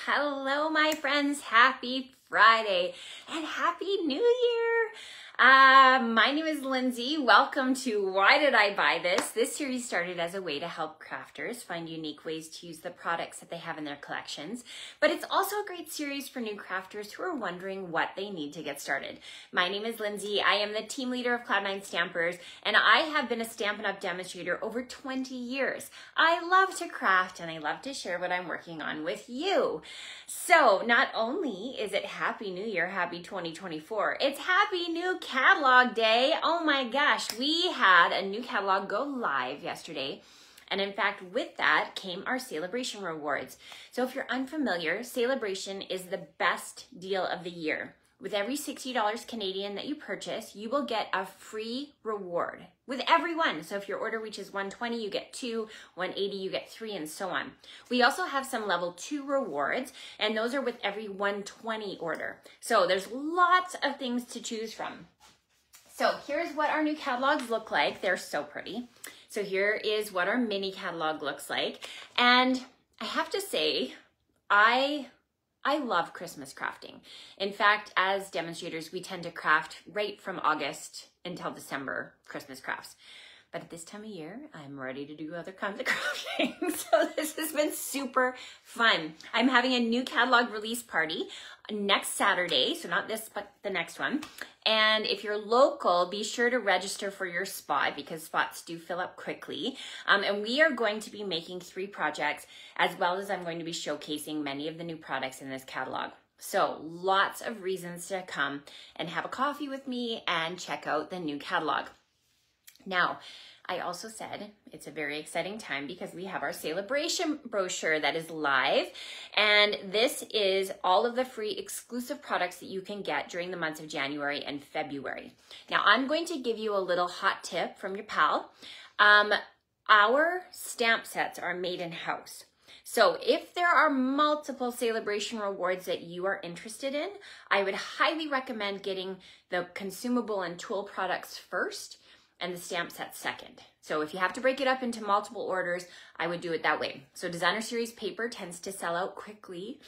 Hello, my friends. Happy Friday and Happy New Year. My name is Lindsay. Welcome to Why Did I Buy This? This series started as a way to help crafters find unique ways to use the products that they have in their collections, but it's also a great series for new crafters who are wondering what they need to get started. My name is Lindsay. I am the team leader of Cloud9 Stampers, and I have been a Stampin' Up! Demonstrator over 20 years. I love to craft and I love to share what I'm working on with you. So not only is it Happy New Year, Happy 2024, it's Happy New Catalog Day. Oh my gosh, we had a new catalog go live yesterday. And in fact, with that came our Saleabration Rewards. So if you're unfamiliar, Saleabration is the best deal of the year. With every $60 Canadian that you purchase, you will get a free reward with every one. So if your order reaches 120, you get 2, 180, you get 3, and so on. We also have some level 2 rewards, and those are with every 120 order. So there's lots of things to choose from. So here's what our new catalogs look like. They're so pretty. So here is what our mini catalog looks like. And I have to say, I love Christmas crafting. In fact, as demonstrators, we tend to craft right from August until December Christmas crafts. But at this time of year, I'm ready to do other kinds of crafting. So this has been super fun. I'm having a new catalog release party next Saturday. So not this, but the next one. And if you're local, be sure to register for your spot because spots do fill up quickly. And we are going to be making 3 projects, as well as I'm going to be showcasing many of the new products in this catalog. So lots of reasons to come and have a coffee with me and check out the new catalog. Now, I also said it's a very exciting time because we have our Saleabration brochure that is live, and this is all of the free exclusive products that you can get during the months of January and February. Now, I'm going to give you a little hot tip from your pal. Our stamp sets are made in-house. So if there are multiple Saleabration rewards that you are interested in, I would highly recommend getting the consumable and tool products first and the stamp set second. So if you have to break it up into multiple orders, I would do it that way. So designer series paper tends to sell out quickly,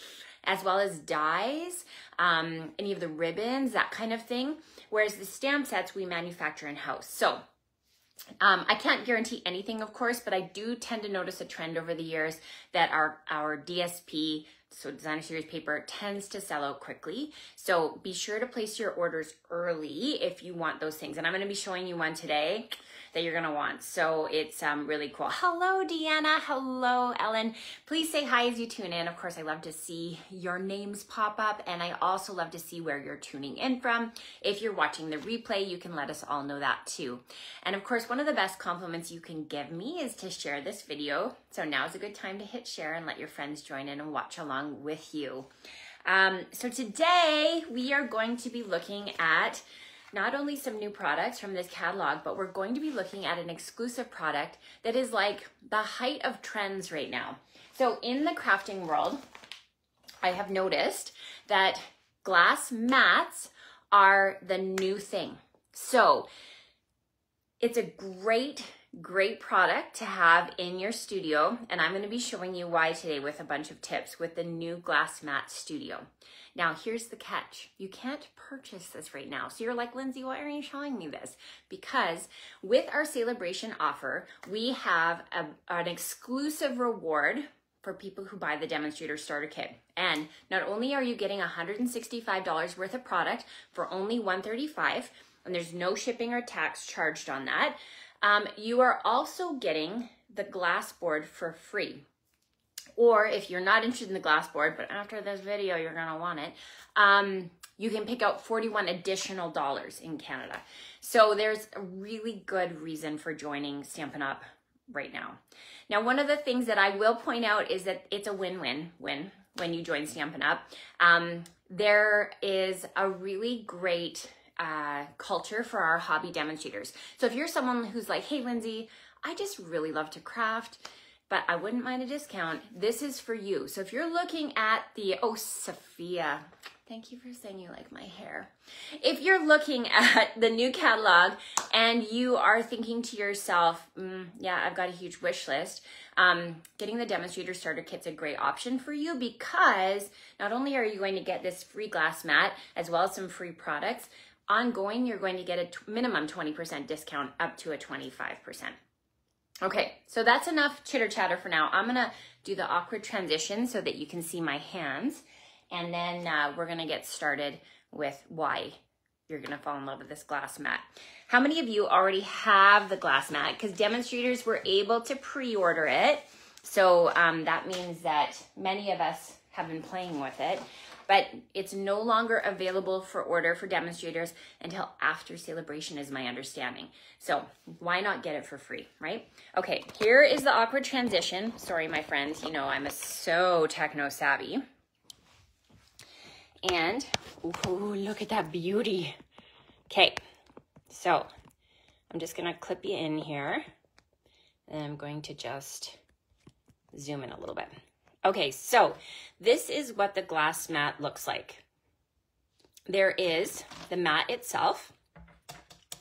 as well as dies, any of the ribbons, that kind of thing. Whereas the stamp sets we manufacture in-house. So I can't guarantee anything, of course, but I do tend to notice a trend over the years that our DSP, so designer series paper, tends to sell out quickly. So be sure to place your orders early if you want those things. And I'm going to be showing you one today that you're going to want. So it's really cool. Hello, Deanna. Hello, Ellen. Please say hi as you tune in. Of course, I love to see your names pop up, and I also love to see where you're tuning in from. If you're watching the replay, you can let us all know that too. And of course, one of the best compliments you can give me is to share this video. So now is a good time to hit share and let your friends join in and watch along with you. So today we are going to be looking at not only some new products from this catalog, but we're going to be looking at an exclusive product that is like the height of trends right now. So in the crafting world, I have noticed that glass mats are the new thing. So it's a great product to have in your studio, and I'm going to be showing you why today with a bunch of tips with the new Glass Mat Studio. Now, here's the catch. You can't purchase this right now. So you're like, Lindsay, why are you showing me this? Because with our Saleabration offer, we have an exclusive reward for people who buy the Demonstrator Starter Kit. And not only are you getting $165 worth of product for only $135, and there's no shipping or tax charged on that, you are also getting the glass board for free. Or if you're not interested in the glass board, but after this video, you're gonna want it, you can pick out $41 additional in Canada. So there's a really good reason for joining Stampin' Up! Right now. Now, one of the things that I will point out is that it's a win-win-win when you join Stampin' Up! There is a really great culture for our hobby demonstrators. So if you're someone who's like, hey, Lindsay, I just really love to craft, but I wouldn't mind a discount. This is for you. So if you're looking at the, oh, Sophia, thank you for saying you like my hair. If you're looking at the new catalog and you are thinking to yourself, yeah, I've got a huge wish list, getting the demonstrator starter kit's a great option for you, because not only are you going to get this free glass mat as well as some free products, ongoing, you're going to get a minimum 20% discount up to a 25%. Okay, so that's enough chitter chatter for now. I'm gonna do the awkward transition so that you can see my hands, and then we're gonna get started with why you're gonna fall in love with this glass mat. How many of you already have the glass mat? Because demonstrators were able to pre-order it, so that means that many of us have been playing with it, but it's no longer available for order for demonstrators until after Saleabration is my understanding. So why not get it for free, right? Okay, here is the awkward transition. Sorry, my friends, you know I'm so techno savvy. And, ooh, look at that beauty. Okay, so I'm just gonna clip you in here, and I'm going to just zoom in a little bit. Okay, so this is what the glass mat looks like. There is the mat itself.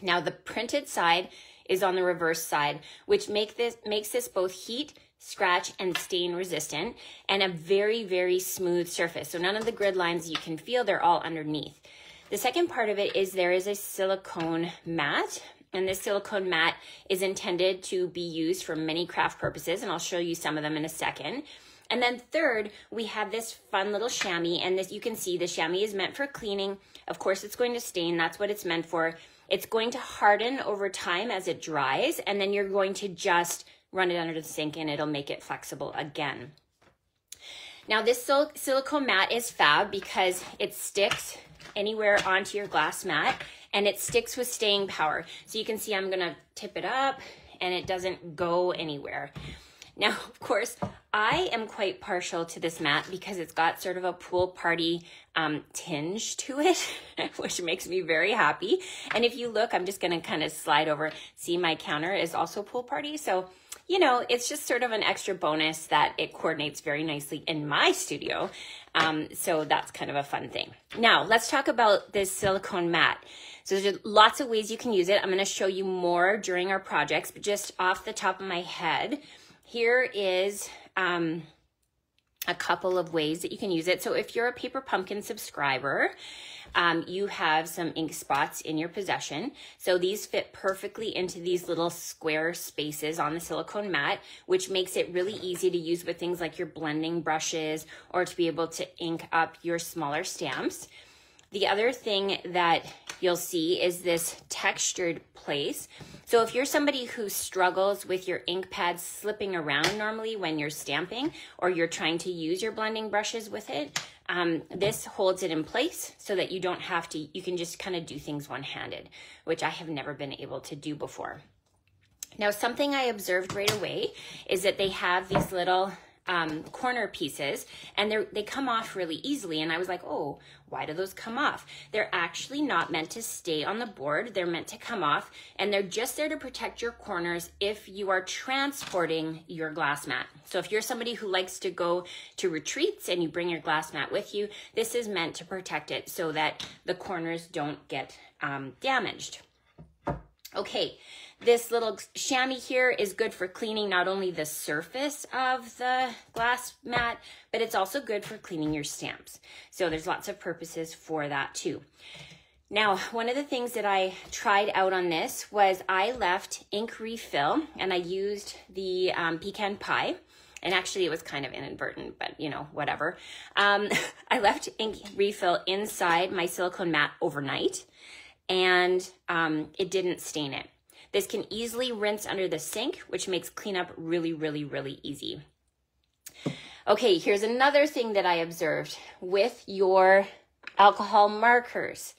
Now the printed side is on the reverse side, which makes this both heat, scratch, and stain resistant, and a very, very smooth surface. So none of the grid lines you can feel, they're all underneath. The second part of it is there is a silicone mat, and this silicone mat is intended to be used for many craft purposes, and I'll show you some of them in a second. And then third, we have this fun little chamois, and this, you can see the chamois is meant for cleaning. Of course, it's going to stain. That's what it's meant for. It's going to harden over time as it dries, and then you're going to just run it under the sink and it'll make it flexible again. Now this silicone mat is fab because it sticks anywhere onto your glass mat, and it sticks with staying power. So you can see I'm gonna tip it up and it doesn't go anywhere. Now, of course, I am quite partial to this mat because it's got sort of a pool party tinge to it, which makes me very happy. And if you look, I'm just gonna kind of slide over. See, my counter is also pool party. So, you know, it's just sort of an extra bonus that it coordinates very nicely in my studio. So that's kind of a fun thing. Now, let's talk about this silicone mat. So there's lots of ways you can use it. I'm gonna show you more during our projects, but just off the top of my head, here is a couple of ways that you can use it. So if you're a Paper Pumpkin subscriber, you have some ink spots in your possession. So these fit perfectly into these little square spaces on the silicone mat, which makes it really easy to use with things like your blending brushes or to be able to ink up your smaller stamps. The other thing that you'll see is this textured place. So if you're somebody who struggles with your ink pads slipping around normally when you're stamping, or you're trying to use your blending brushes with it, this holds it in place so that you don't have to, you can just kind of do things one-handed, which I have never been able to do before. Now, something I observed right away is that they have these little corner pieces, and they come off really easily. And I was like, oh, why do those come off? They're actually not meant to stay on the board. They're meant to come off, and they're just there to protect your corners if you are transporting your glass mat. So if you're somebody who likes to go to retreats and you bring your glass mat with you, this is meant to protect it so that the corners don't get damaged. Okay, this little chamois here is good for cleaning not only the surface of the glass mat, but it's also good for cleaning your stamps. So there's lots of purposes for that too. Now, one of the things that I tried out on this was I left ink refill, and I used the pecan pie. And actually it was kind of inadvertent, but you know, whatever. I left ink refill inside my silicone mat overnight, and it didn't stain it. This can easily rinse under the sink, which makes cleanup really, really, really easy. Okay, here's another thing that I observed with your alcohol markers.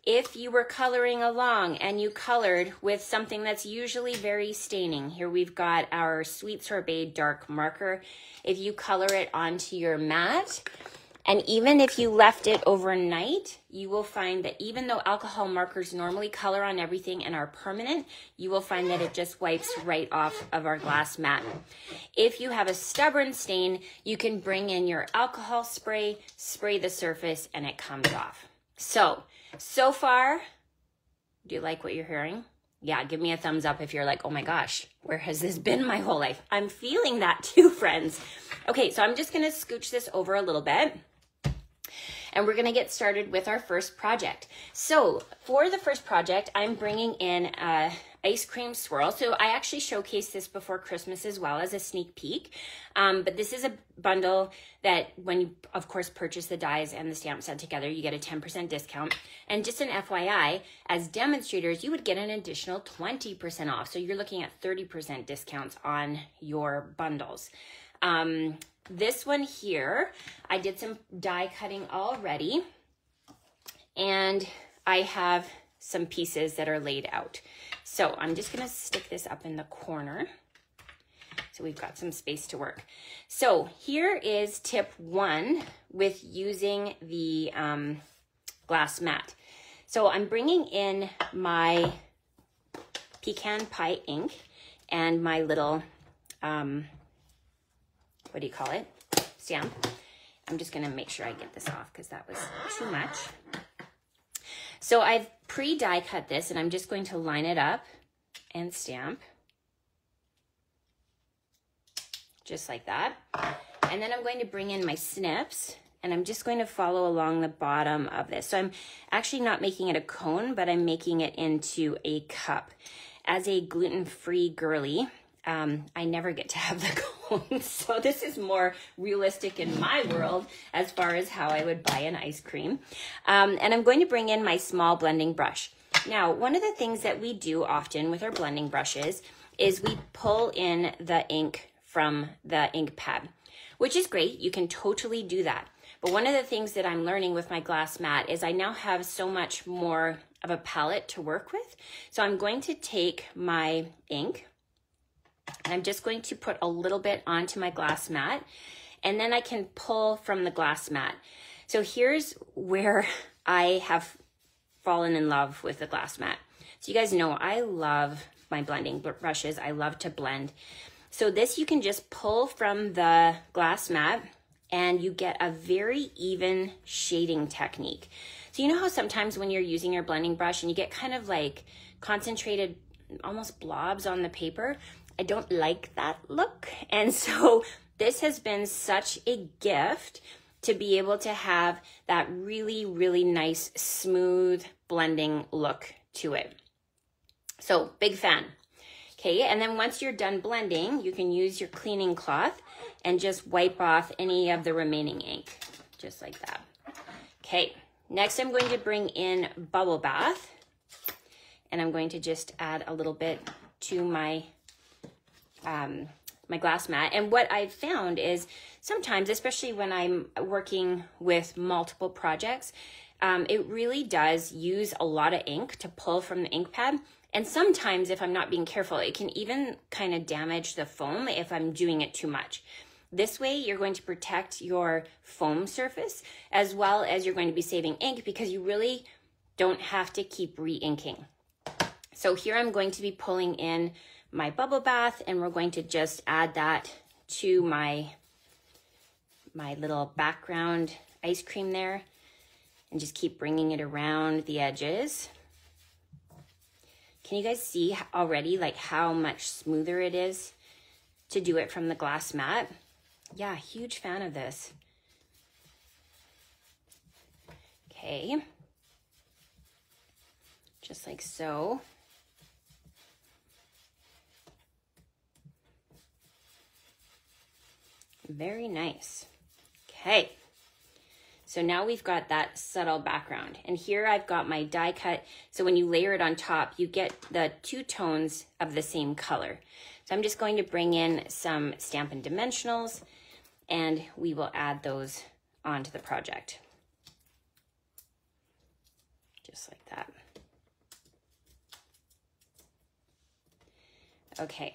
If you were coloring along and you colored with something that's usually very staining, here we've got our Sweet Sorbet dark marker. If you color it onto your mat And even if you left it overnight, you will find that even though alcohol markers normally color on everything and are permanent, you will find that it just wipes right off of our glass mat. If you have a stubborn stain, you can bring in your alcohol spray, spray the surface, and it comes off. So far, do you like what you're hearing? Yeah, give me a thumbs up if you're like, oh my gosh, where has this been my whole life? I'm feeling that too, friends. Okay, so I'm just gonna scooch this over a little bit and we're gonna get started with our first project. So for the first project, I'm bringing in a ice cream swirl. So I actually showcased this before Christmas as well as a sneak peek. But this is a bundle that when you, of course, purchase the dies and the stamp set together, you get a 10% discount. And just an FYI, as demonstrators, you would get an additional 20% off. So you're looking at 30% discounts on your bundles. This one here, I did some die cutting already, and I have some pieces that are laid out. So I'm just gonna stick this up in the corner so we've got some space to work. So here is tip 1 with using the glass mat. So I'm bringing in my pecan pie ink and my little, what do you call it? Stamp. I'm just gonna make sure I get this off because that was too much. So I've pre-die cut this and I'm just going to line it up and stamp. Just like that. And then I'm going to bring in my snips and I'm just going to follow along the bottom of this. So I'm actually not making it a cone, but I'm making it into a cup. As a gluten-free girly, I never get to have the cones, so this is more realistic in my world as far as how I would buy an ice cream. And I'm going to bring in my small blending brush. Now, one of the things that we do often with our blending brushes is we pull in the ink from the ink pad, which is great. You can totally do that. But one of the things that I'm learning with my glass mat is I now have so much more of a palette to work with. So I'm going to take my ink, and I'm just going to put a little bit onto my glass mat, and then I can pull from the glass mat. So here's where I have fallen in love with the glass mat. So you guys know I love my blending brushes. I love to blend. So this you can just pull from the glass mat and you get a very even shading technique. So you know how sometimes when you're using your blending brush and you get kind of like concentrated, almost blobs on the paper? I don't like that look. And so this has been such a gift to be able to have that really, really nice, smooth blending look to it. So big fan. Okay, and then once you're done blending, you can use your cleaning cloth and just wipe off any of the remaining ink, just like that. Okay, next I'm going to bring in Bubble Bath, and I'm going to just add a little bit to my my glass mat. And what I've found is sometimes, especially when I'm working with multiple projects, it really does use a lot of ink to pull from the ink pad. And sometimes if I'm not being careful, it can even kind of damage the foam if I'm doing it too much. This way, you're going to protect your foam surface as well as you're going to be saving ink because you really don't have to keep re-inking. So here I'm going to be pulling in my Bubble Bath, and we're going to just add that to my little background ice cream there and just keep bringing it around the edges. Can you guys see already like how much smoother it is to do it from the glass mat? Yeah, huge fan of this. Okay, just like so. Very nice. Okay, so now we've got that subtle background, and here I've got my die cut. So when you layer it on top, you get the two tones of the same color. So I'm just going to bring in some Stampin' dimensionals, and we will add those onto the project. Just like that. Okay.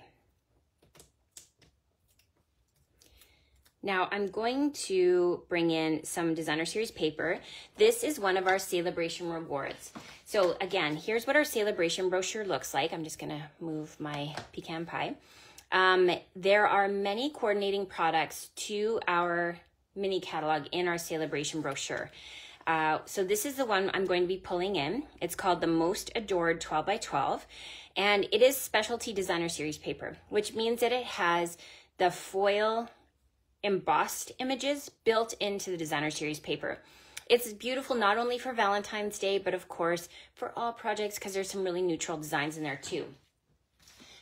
Now I'm going to bring in some designer series paper. This is one of our Saleabration rewards. So again, here's what our Saleabration brochure looks like. I'm just gonna move my pecan pie. There are many coordinating products to our mini catalog in our Saleabration brochure. So this is the one I'm going to be pulling in. It's called the Most Adored 12 by 12, and it is specialty designer series paper, which means that it has the foil embossed images built into the designer series paper. It's beautiful not only for Valentine's Day, but of course for all projects, because there's some really neutral designs in there too.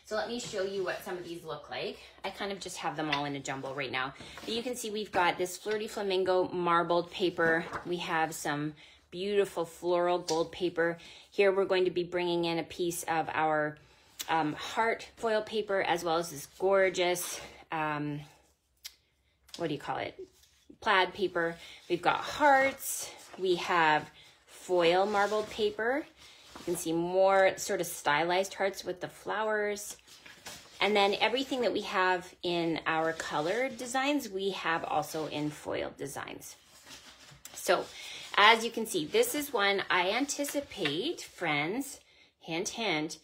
So let me show you what some of these look like. I kind of just have them all in a jumble right now. But you can see we've got this Flirty Flamingo marbled paper. We have some beautiful floral gold paper. Here we're going to be bringing in a piece of our heart foil paper, as well as this gorgeous, what do you call it? Plaid paper. We've got hearts. We have foil marbled paper. You can see more sort of stylized hearts with the flowers. And then everything that we have in our colored designs, we have also in foil designs. So as you can see, this is one I anticipate, friends, hint, hint,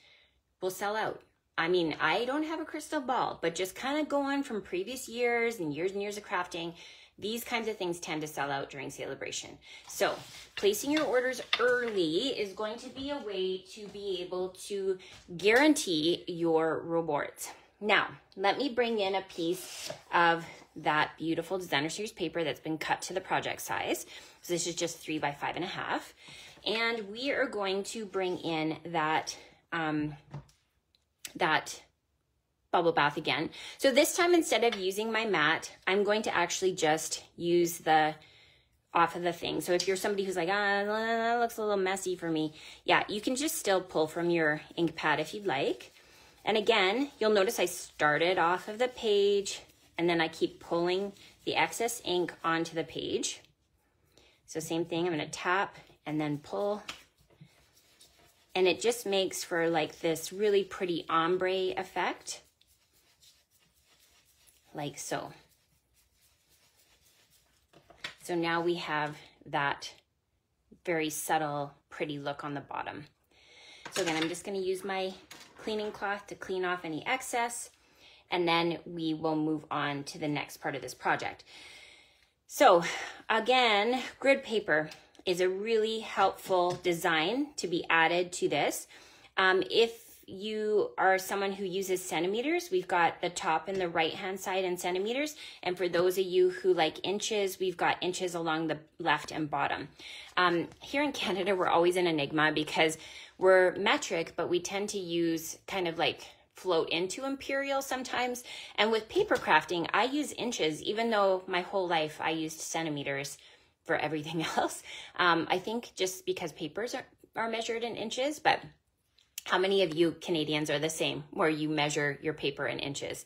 will sell out. I mean, I don't have a crystal ball, but just kind of go on from previous years and years of crafting. These kinds of things tend to sell out during Saleabration. So placing your orders early is going to be a way to be able to guarantee your rewards. Now, let me bring in a piece of that beautiful designer series paper that's been cut to the project size. So this is just 3 by 5.5. And we are going to bring in that, that bubble bath again. So this time, instead of using my mat, I'm going to actually just use the off of the thing. So if you're somebody who's like, that looks a little messy for me, yeah, you can just still pull from your ink pad if you'd like. And again, you'll notice I started off of the page and then I keep pulling the excess ink onto the page. So same thing, I'm gonna tap and then pull. And it just makes for like this really pretty ombre effect. Like so. So now we have that very subtle, pretty look on the bottom. So again, I'm just going to use my cleaning cloth to clean off any excess, and then we will move on to the next part of this project. So again, grid paper is a really helpful design to be added to this. If you are someone who uses centimeters, we've got the top and the right-hand side in centimeters. And for those of you who like inches, we've got inches along the left and bottom. Here in Canada, we're always an enigma because we're metric, but we tend to use kind of like float into imperial sometimes. And with paper crafting, I use inches, even though my whole life I used centimeters for everything else. I think just because papers are measured in inches, but how many of you Canadians are the same, where you measure your paper in inches?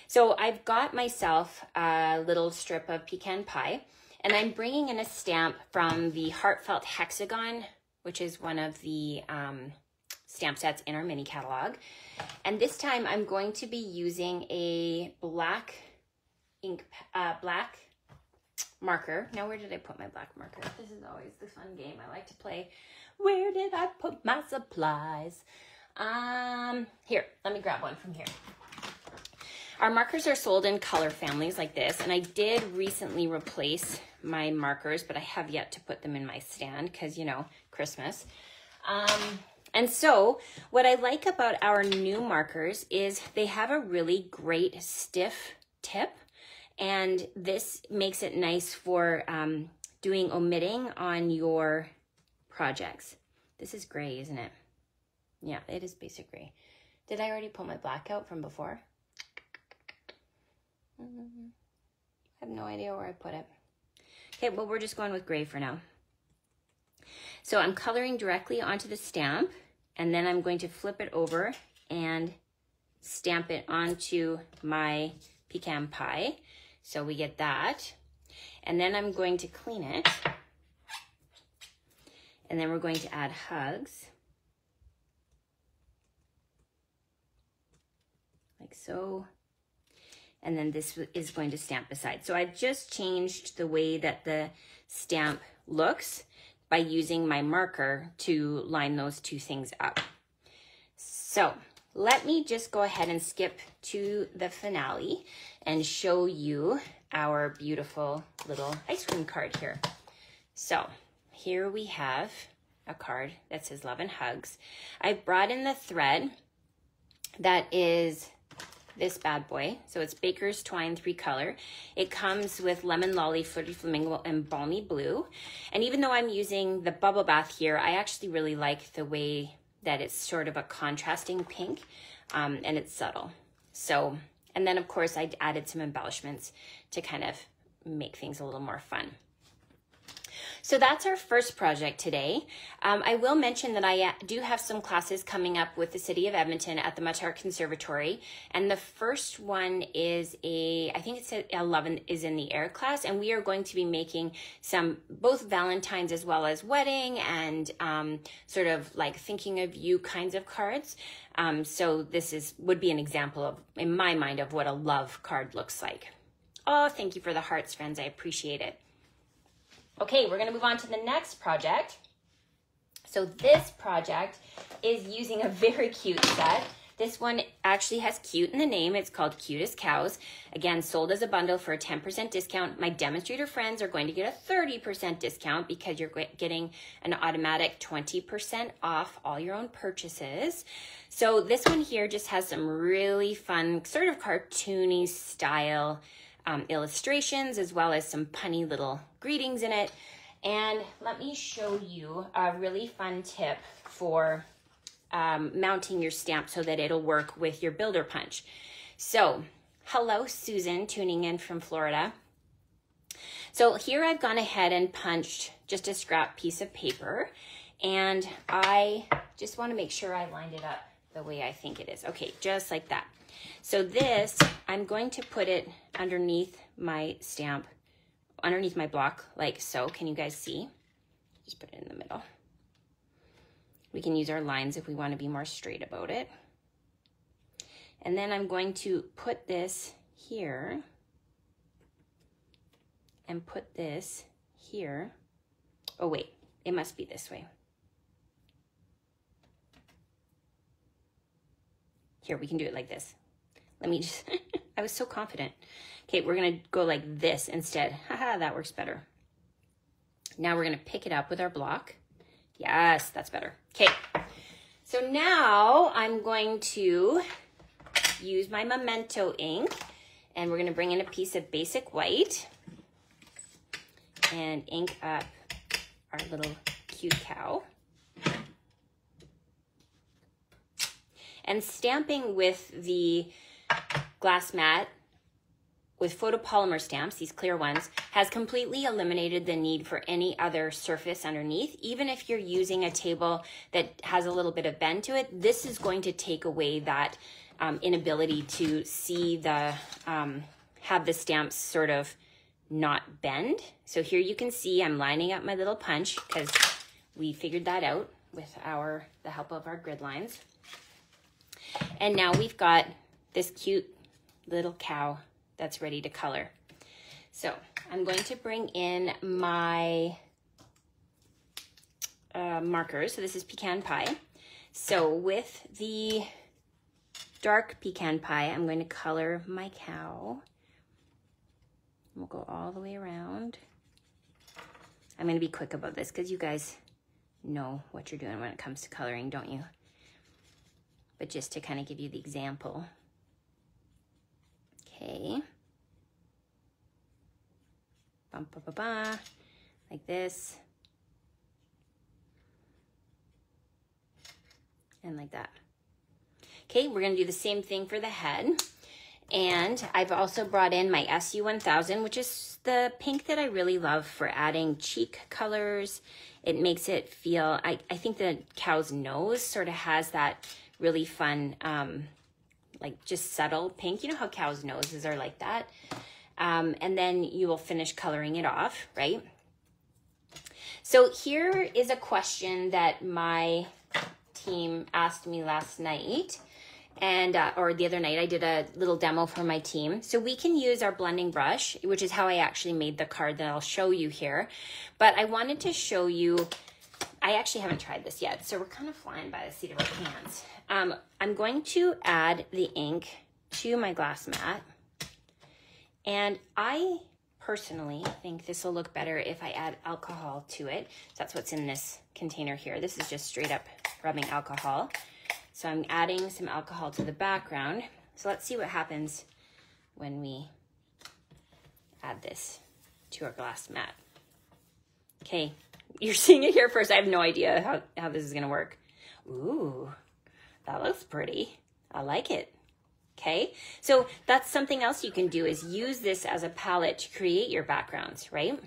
So I've got myself a little strip of pecan pie, and I'm bringing in a stamp from the Heartfelt Hexagon, which is one of the stamp sets in our mini catalog. And this time I'm going to be using a black ink, black marker. Now, where did I put my black marker? This is always the fun game I like to play. Where did I put my supplies? Here, let me grab one from here. Our markers are sold in color families like this, and I did recently replace my markers, but I have yet to put them in my stand because, you know, Christmas. And so what I like about our new markers is they have a really great stiff tip, and this makes it nice for doing omitting on your projects. This is gray, isn't it? Yeah, it is basic gray. Did I already pull my black out from before? I have no idea where I put it. Okay, well, we're just going with gray for now. So I'm coloring directly onto the stamp, and then I'm going to flip it over and stamp it onto my pecan pie. So we get that. And then I'm going to clean it. And then we're going to add hugs. Like so. and then this is going to stamp beside. So I just changed the way that the stamp looks by using my marker to line those two things up. So let me just go ahead and skip to the finale and show you our beautiful little ice cream card here. So here we have a card that says love and hugs. I brought in the thread that is this bad boy. So it's Baker's Twine 3-color. It comes with Lemon Lolly, Flirty Flamingo, and Balmy Blue. And even though I'm using the bubble bath here, I actually really like the way that it's sort of a contrasting pink, and it's subtle. So, and then of course I added some embellishments to kind of make things a little more fun. So that's our first project today. I will mention that I do have some classes coming up with the City of Edmonton at the Much Art Conservatory. And the first one is I think it's 11 is in the air class. And we are going to be making some, both Valentine's as well as wedding and sort of like thinking of you kinds of cards. So this would be an example of, in my mind, of what a love card looks like. Oh, thank you for the hearts, friends. I appreciate it. Okay, we're gonna move on to the next project. So this project is using a very cute set. This one actually has cute in the name. It's called Cute as Cows. Again, sold as a bundle for a 10% discount. My demonstrator friends are going to get a 30% discount because you're getting an automatic 20% off all your own purchases. So this one here just has some really fun, sort of cartoony style illustrations, as well as some punny little greetings in it. And let me show you a really fun tip for mounting your stamp so that it'll work with your builder punch. So hello, Susan, tuning in from Florida. So here I've gone ahead and punched just a scrap piece of paper, and I just want to make sure I lined it up the way I think it is. Okay, just like that. So this, I'm going to put it underneath my stamp, underneath my block, like so. Can you guys see? Just put it in the middle. We can use our lines if we want to be more straight about it. And then I'm going to put this here and put this here. Oh wait, it must be this way. Here, we can do it like this. Let me just, I was so confident. Okay, we're gonna go like this instead. Haha, that works better. Now we're gonna pick it up with our block. Yes, that's better. Okay, so now I'm going to use my Memento ink, and we're gonna bring in a piece of basic white and ink up our little cute cow. And stamping with the glass mat with photopolymer stamps, these clear ones, has completely eliminated the need for any other surface underneath. Even if you're using a table that has a little bit of bend to it, this is going to take away that inability to see the, have the stamps sort of not bend. So here you can see I'm lining up my little punch because we figured that out with the help of our grid lines. And now we've got this cute little cow that's ready to color. So I'm going to bring in my markers. So this is Pecan Pie. So with the dark Pecan Pie, I'm going to color my cow. We'll go all the way around. I'm going to be quick about this because you guys know what you're doing when it comes to coloring, don't you? But just to kind of give you the example. Okay. Bum, ba, ba, ba, like this. And like that. Okay, we're gonna do the same thing for the head. And I've also brought in my SU1000, which is the pink that I really love for adding cheek colors. It makes it feel, I think the cow's nose sort of has that really fun, like just subtle pink. You know how cows' noses are like that. And then you will finish coloring it off, right? So here is a question that my team asked me last night. and or the other night I did a little demo for my team. So we can use our blending brush, which is how I actually made the card that I'll show you here. But I wanted to show you, I actually haven't tried this yet, so we're kind of flying by the seat of our pants. I'm going to add the ink to my glass mat, and I personally think this will look better if I add alcohol to it. So that's what's in this container here. This is just straight up rubbing alcohol. So I'm adding some alcohol to the background. So let's see what happens when we add this to our glass mat. Okay, you're seeing it here first. I have no idea how this is gonna work. Ooh, that looks pretty. I like it. Okay, so that's something else you can do, is use this as a palette to create your backgrounds, right?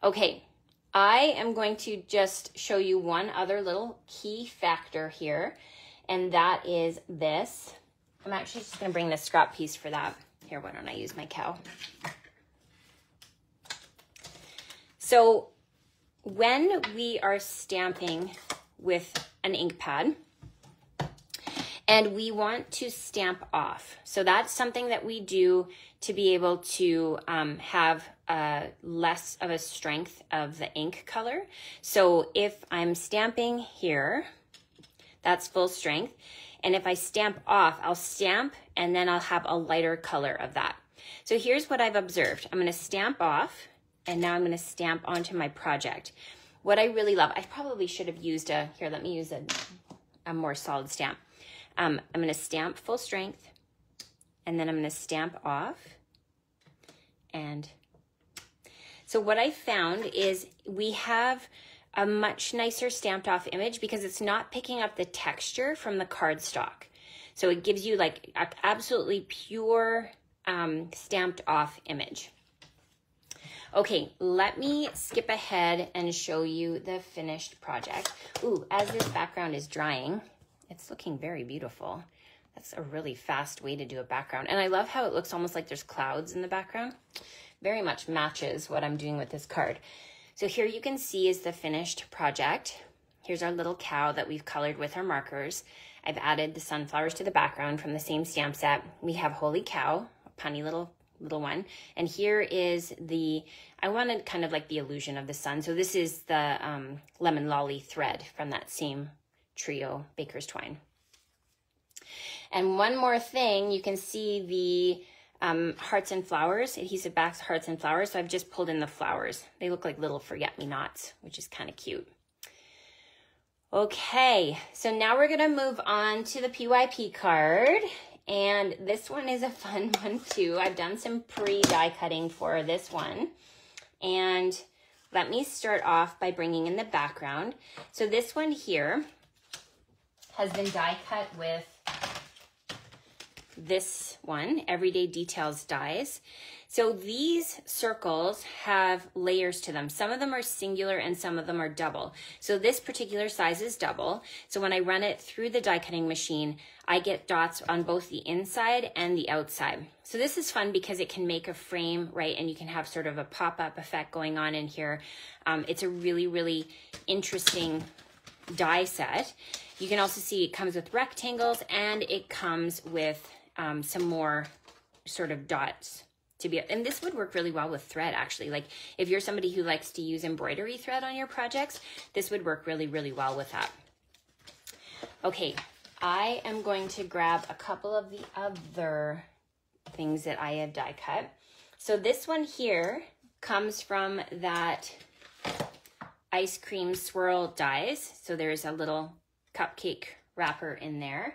Okay, I am going to just show you one other little key factor here, and that is this. I'm actually just gonna bring the scrap piece for that. Here, why don't I use my cow? So when we are stamping with an ink pad, and we want to stamp off. So that's something that we do to be able to have less of a strength of the ink color. So if I'm stamping here, that's full strength. And if I stamp off, I'll stamp and then I'll have a lighter color of that. So here's what I've observed. I'm gonna stamp off, and now I'm gonna stamp onto my project. What I really love, I probably should have used here, let me use a more solid stamp. I'm going to stamp full strength, and then I'm going to stamp off. And so what I found is we have a much nicer stamped off image because it's not picking up the texture from the cardstock. So it gives you like an absolutely pure stamped off image. Okay, let me skip ahead and show you the finished project. Ooh, as this background is drying, it's looking very beautiful. That's a really fast way to do a background. And I love how it looks almost like there's clouds in the background. Very much matches what I'm doing with this card. So here you can see is the finished project. Here's our little cow that we've colored with our markers. I've added the sunflowers to the background from the same stamp set. We have Holy Cow, a punny little one. And here is I wanted kind of like the illusion of the sun. So this is the lemon lolly thread from that same trio, Baker's Twine. And one more thing, you can see the hearts and flowers, adhesive backs, hearts and flowers. So I've just pulled in the flowers. They look like little forget-me-nots, which is kind of cute. Okay, so now we're gonna move on to the PYP card. And this one is a fun one too. I've done some pre-die cutting for this one. And let me start off by bringing in the background. So this one here has been die cut with this one, Everyday Details dies. So these circles have layers to them. Some of them are singular and some of them are double. So this particular size is double. So when I run it through the die cutting machine, I get dots on both the inside and the outside. So this is fun because it can make a frame, right? And you can have sort of a pop-up effect going on in here. It's a really, really interesting die set. You can also see it comes with rectangles and it comes with some more sort of dots to be, and this would work really well with thread actually. Like if you're somebody who likes to use embroidery thread on your projects, this would work really, really well with that. Okay, I am going to grab a couple of the other things that I have die cut. So this one here comes from that ice cream swirl dies. So there's a little cupcake wrapper in there.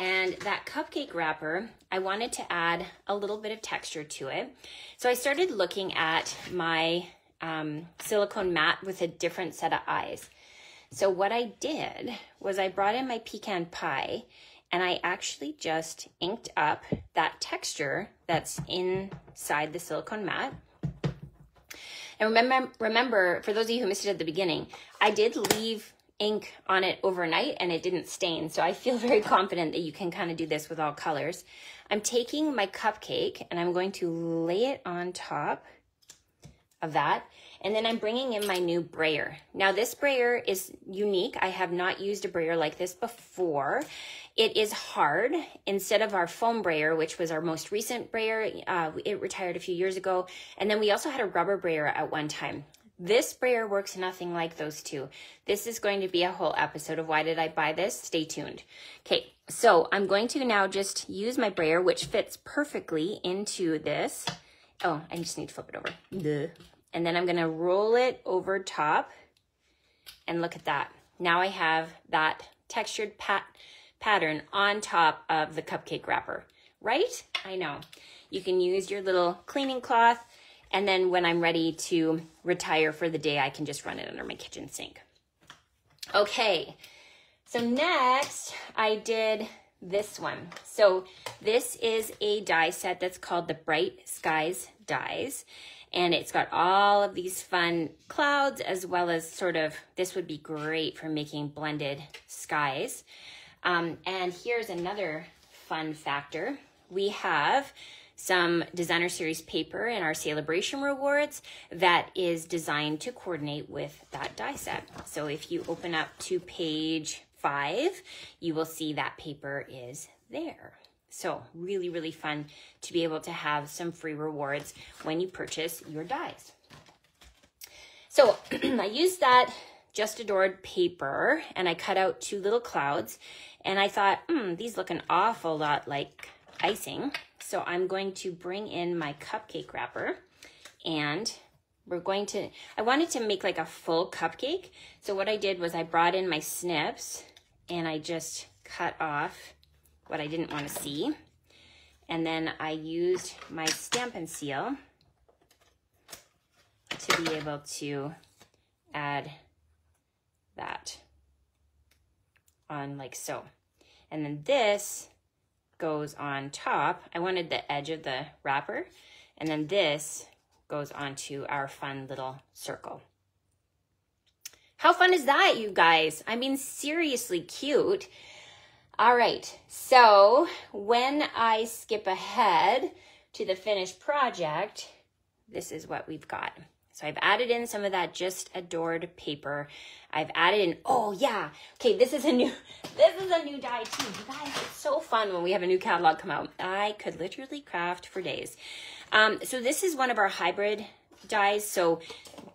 And that cupcake wrapper, I wanted to add a little bit of texture to it. So I started looking at my silicone mat with a different set of eyes. So what I did was I brought in my pecan pie and I actually just inked up that texture that's inside the silicone mat. And remember, for those of you who missed it at the beginning, I did leave ink on it overnight and it didn't stain. So I feel very confident that you can kind of do this with all colors. I'm taking my cupcake and I'm going to lay it on top of that. And then I'm bringing in my new brayer. Now this brayer is unique. I have not used a brayer like this before. It is hard. Instead of our foam brayer, which was our most recent brayer, it retired a few years ago. And then we also had a rubber brayer at one time. This brayer works nothing like those two. This is going to be a whole episode of why did I buy this? Stay tuned. Okay, so I'm going to now just use my brayer, which fits perfectly into this. Oh, I just need to flip it over. Duh. And then I'm gonna roll it over top, and look at that. Now I have that textured pattern on top of the cupcake wrapper, right? I know. You can use your little cleaning cloth, and then when I'm ready to retire for the day, I can just run it under my kitchen sink. Okay, so next I did this one. So this is a die set that's called the Bright Skies Dies. And it's got all of these fun clouds, as well as sort of, this would be great for making blended skies. And here's another fun factor. We have some designer series paper in our Saleabration Rewards that is designed to coordinate with that die set. So if you open up to page 5, you will see that paper is there. So really, really fun to be able to have some free rewards when you purchase your dies. So I used that Just Adored paper, and I cut out 2 little clouds, and I thought, these look an awful lot like icing. So I'm going to bring in my cupcake wrapper, and I wanted to make like a full cupcake. So what I did was I brought in my snips, and I just cut off what I didn't want to see. And then I used my Stampin' seal to be able to add that on like so. And then this goes on top. I wanted the edge of the wrapper, and then this goes onto our fun little circle. How fun is that, you guys? I mean, seriously cute. All right, so when I skip ahead to the finished project, this is what we've got. So I've added in some of that Just Adored paper. I've added in, oh yeah, okay, this is a new die too. You guys, it's so fun when we have a new catalog come out. I could literally craft for days. So this is one of our hybrid dies. So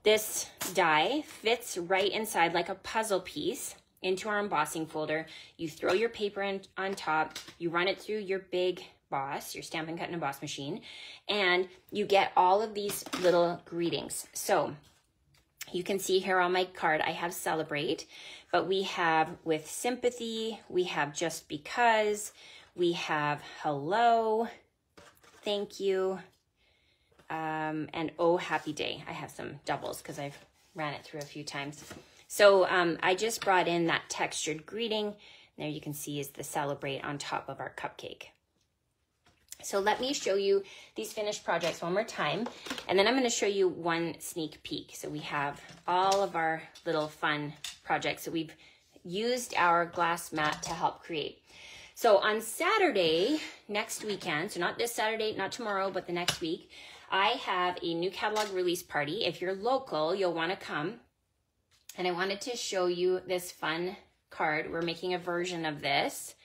this die fits right inside like a puzzle piece into our embossing folder. You throw your paper in on top, you run it through your big boss, your Stampin' Cut and Emboss machine, and you get all of these little greetings. So you can see here on my card, I have Celebrate, but we have With Sympathy, we have Just Because, we have Hello, Thank You, and Oh Happy Day. I have some doubles because I've ran it through a few times. So I just brought in that textured greeting. There you can see is the Celebrate on top of our cupcake. So let me show you these finished projects one more time, and then I'm going to show you one sneak peek. So we have all of our little fun projects that we've used our glass mat to help create. So on Saturday, next weekend, so not this Saturday, not tomorrow, but the next week, I have a new catalog release party. If you're local, you'll want to come. And I wanted to show you this fun card. We're making a version of this.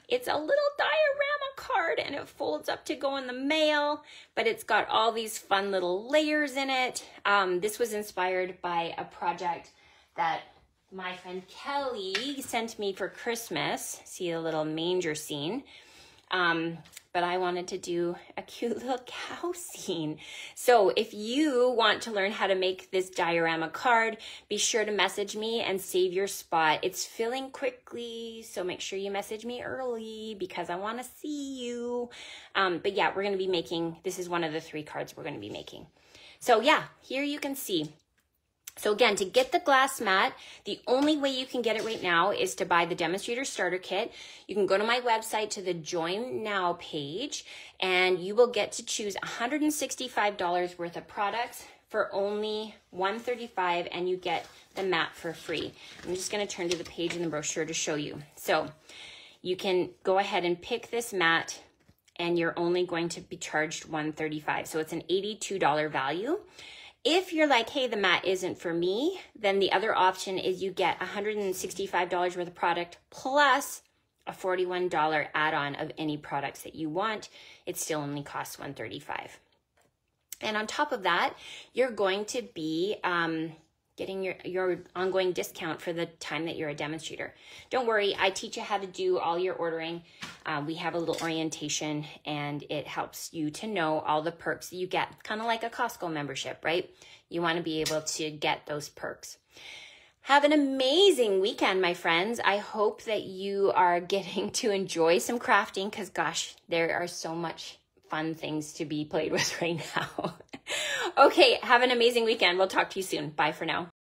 It's a little diorama card, and it folds up to go in the mail, but it's got all these fun little layers in it. This was inspired by a project that my friend Kelly sent me for Christmas. See a little manger scene. But I wanted to do a cute little cow scene. So if you want to learn how to make this diorama card, be sure to message me and save your spot. It's filling quickly, so make sure you message me early because I want to see you. But yeah, we're going to be making, this is one of the 3 cards we're going to be making. So yeah, here you can see. So again, to get the glass mat, the only way you can get it right now is to buy the Demonstrator Starter Kit. You can go to my website to the Join Now page, and you will get to choose $165 worth of products for only $135, and you get the mat for free. I'm just going to turn to the page in the brochure to show you. So you can go ahead and pick this mat and you're only going to be charged $135. So it's an $82 value. If you're like, hey, the mat isn't for me, then the other option is you get $165 worth of product plus a $41 add-on of any products that you want. It still only costs $135. And on top of that, you're going to be getting your ongoing discount for the time that you're a demonstrator. Don't worry, I teach you how to do all your ordering. We have a little orientation, and it helps you to know all the perks that you get, kind of like a Costco membership, right? You want to be able to get those perks. Have an amazing weekend, my friends. I hope that you are getting to enjoy some crafting, because gosh, there are so much fun things to be played with right now. Okay, have an amazing weekend. We'll talk to you soon. Bye for now.